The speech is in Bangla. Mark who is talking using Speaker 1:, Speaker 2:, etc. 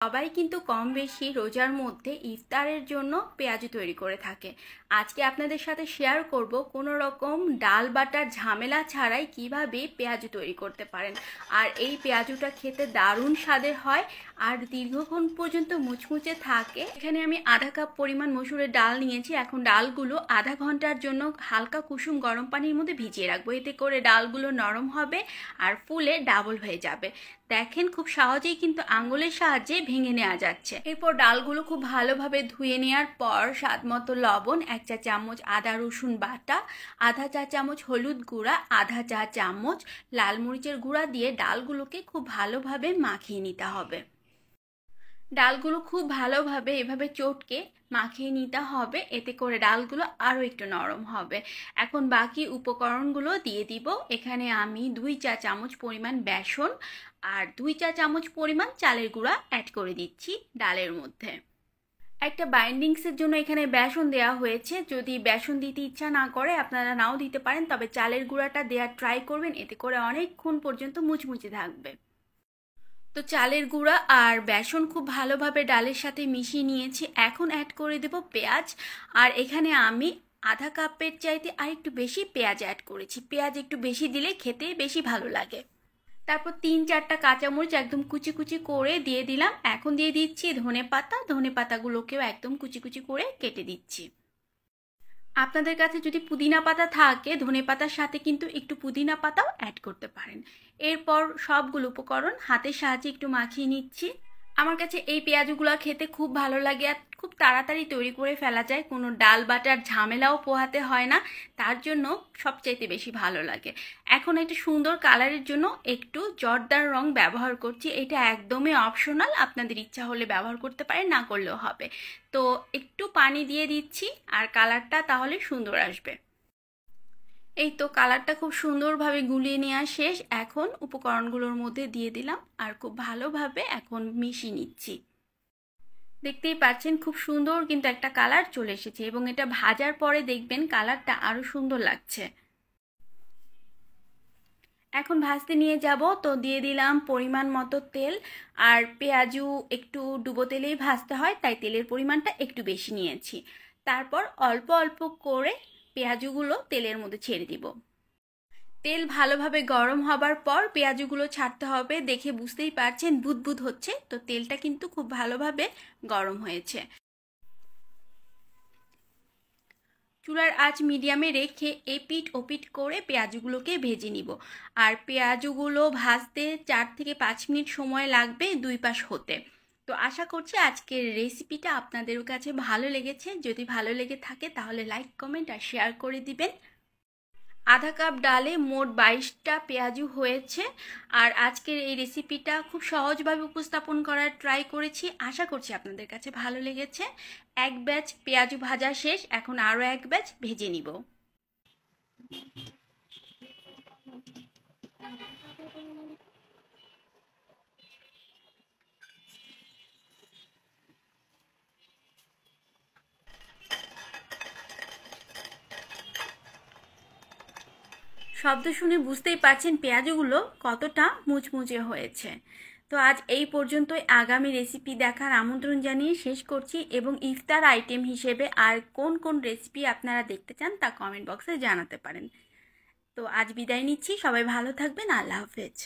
Speaker 1: সবাই কিন্তু কম বেশি রোজার মধ্যে ইফতারের জন্য পেঁয়াজু তৈরি করে থাকে। আজকে আপনাদের সাথে শেয়ার করব কোনো রকম ডাল বাটার ঝামেলা ছাড়াই কিভাবে পেঁয়াজু তৈরি করতে পারেন। আর এই পেঁয়াজুটা খেতে দারুণ স্বাদের হয় আর দীর্ঘক্ষণ পর্যন্ত মুচমুচে থাকে। এখানে আমি আধা কাপ পরিমাণ মসুরের ডাল নিয়েছি। এখন ডালগুলো আধা ঘন্টার জন্য হালকা কুসুম গরম পানির মধ্যে ভিজিয়ে রাখবো, এতে করে ডালগুলো নরম হবে আর ফুলে ডাবল হয়ে যাবে। দেখেন খুব সহজেই কিন্তু আঙ্গুলের সাহায্যে ভেঙে নেওয়া যাচ্ছে। এরপর ডালগুলো খুব ভালোভাবে ধুয়ে নেওয়ার পর স্বাদ মতো লবণ, 1 চা চামচ আদা রসুন বাটা, আধা চা চামচ হলুদ গুঁড়া, আধা চা চামচ লাল মরিচের গুঁড়া দিয়ে ডালগুলোকে খুব ভালোভাবে মাখিয়ে নিতে হবে। ডালগুলো খুব ভালোভাবে এভাবে চটকে মাখিয়ে নিতে হবে, এতে করে ডালগুলো আরও একটু নরম হবে। এখন বাকি উপকরণগুলো দিয়ে দিব। এখানে আমি 2 চা চামচ পরিমাণ বেসন আর 2 চা চামচ পরিমাণ চালের গুঁড়া অ্যাড করে দিচ্ছি ডালের মধ্যে। একটা বাইন্ডিংসের জন্য এখানে বেসন দেওয়া হয়েছে। যদি বেসন দিতে ইচ্ছা না করে আপনারা নাও দিতে পারেন, তবে চালের গুঁড়াটা দেওয়ার ট্রাই করবেন, এতে করে অনেকক্ষণ পর্যন্ত মুচমুচে থাকবে। তো চালের গুঁড়া আর বেসন খুব ভালোভাবে ডালের সাথে মিশিয়ে নিয়েছি। এখন অ্যাড করে দেব পেঁয়াজ। আর এখানে আমি আধা কাপের চাইতে আর একটু বেশি পেঁয়াজ অ্যাড করেছি। পেঁয়াজ একটু বেশি দিলে খেতে বেশি ভালো লাগে। তারপর 3-4টা কাঁচামরিচ একদম কুচি কুচি করে দিয়ে দিলাম। এখন দিয়ে দিচ্ছি ধনেপাতা। ধনেপাতাগুলোকেও একদম কুচি কুচি করে কেটে দিচ্ছি। আপনাদের কাছে যদি পুদিনা পাতা থাকে, ধনেপাতার সাথে কিন্তু একটু পুদিনা পাতাও অ্যাড করতে পারেন। এরপর সবগুলো উপকরণ হাতের সাহায্যে একটু মাখিয়ে নিচ্ছি। আমার কাছে এই পেঁয়াজগুলো খেতে খুব ভালো লাগে আর খুব তাড়াতাড়ি তৈরি করে ফেলা যায়, কোনো ডাল বাটার ঝামেলাও পোহাতে হয় না, তার জন্য সবচাইতে বেশি ভালো লাগে। এখন একটা সুন্দর কালারের জন্য একটু জর্দার রং ব্যবহার করছি। এটা একদমই অপশনাল, আপনাদের ইচ্ছা হলে ব্যবহার করতে পারেন, না করলেও হবে। তো একটু পানি দিয়ে দিচ্ছি আর কালারটা তাহলে সুন্দর আসবে। এই তো কালারটা খুব সুন্দরভাবে গুলিয়ে নেওয়া শেষ। এখন উপকরণগুলোর মধ্যে দিয়ে দিলাম আর খুব ভালোভাবে এখন মিশিয়ে নিচ্ছি। দেখতেই পাচ্ছেন খুব সুন্দর কিন্তু একটা কালার চলে এসেছে এবং এটা ভাজার পরে দেখবেন কালারটা আরো সুন্দর লাগছে। এখন ভাজতে নিয়ে যাব, তো দিয়ে দিলাম পরিমাণ মতো তেল। আর পেঁয়াজু একটু ডুবো তেলেই ভাজতে হয়, তাই তেলের পরিমাণটা একটু বেশি নিয়েছি। তারপর অল্প অল্প করে পেঁয়াজুগুলো তেলের মধ্যে ছেড়ে দিব। তেল ভালোভাবে গরম হবার পর পেঁয়াজগুলো ছাড়তে হবে। দেখে বুঝতেই পারছেন বুদবুদ হচ্ছে, তো তেলটা কিন্তু খুব ভালোভাবে গরম হয়েছে। চুলার আঁচ মিডিয়ামে রেখে এপিট ওপিট করে পেঁয়াজগুলোকে ভেজে নিব। আর পেঁয়াজগুলো ভাজতে 4 থেকে 5 মিনিট সময় লাগবে 2 পাশ হতে। তো আশা করছি আজকের রেসিপিটা আপনাদের কাছে ভালো লেগেছে। যদি ভালো লেগে থাকে তাহলে লাইক কমেন্ট আর শেয়ার করে দিবেন। আধা কাপ ডালে মোট 22টা পেঁয়াজু হয়েছে। আর আজকের এই রেসিপিটা খুব সহজভাবে উপস্থাপন করার ট্রাই করেছি, আশা করছি আপনাদের কাছে ভালো লেগেছে। এক ব্যাচ পেঁয়াজু ভাজা শেষ, এখন আরও এক ব্যাচ ভেজে নিব। শব্দ শুনে বুঝতেই পারছেন পেঁয়াজগুলো কতটা মুচমুচে হয়েছে। তো আজ এই পর্যন্তই। আগামী রেসিপি দেখার আমন্ত্রণ জানিয়ে শেষ করছি এবং ইফতার আইটেম হিসেবে আর কোন কোন রেসিপি আপনারা দেখতে চান তা কমেন্ট বক্সে জানাতে পারেন। তো আজ বিদায় নিচ্ছি, সবাই ভালো থাকবেন, আল্লাহ হাফেজ।